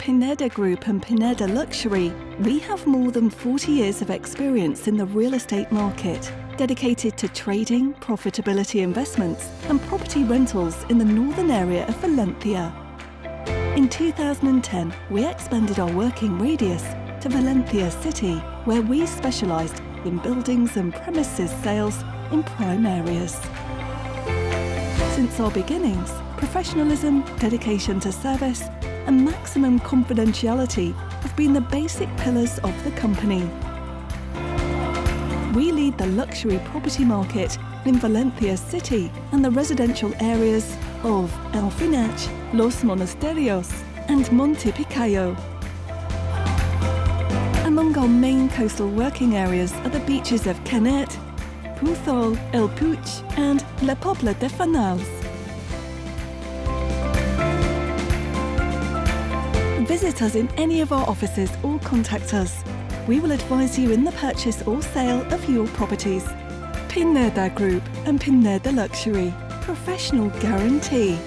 Pineda Group and Pineda Luxury, we have more than 40 years of experience in the real estate market, dedicated to trading, profitability investments and property rentals in the northern area of Valencia. In 2010, we expanded our working radius to Valencia City, where we specialised in buildings and premises sales in prime areas. Since our beginnings, professionalism, dedication to service and maximum confidentiality have been the basic pillars of the company. We lead the luxury property market in Valencia City and the residential areas of Alfinach, Los Monasterios and Monte Picayo. Among our main coastal working areas are the beaches of Canet, Puçol, El Puig and La Puebla de Farnals. Visit us in any of our offices or contact us. We will advise you in the purchase or sale of your properties. Pineda Group and Pineda Luxury. Professional guarantee.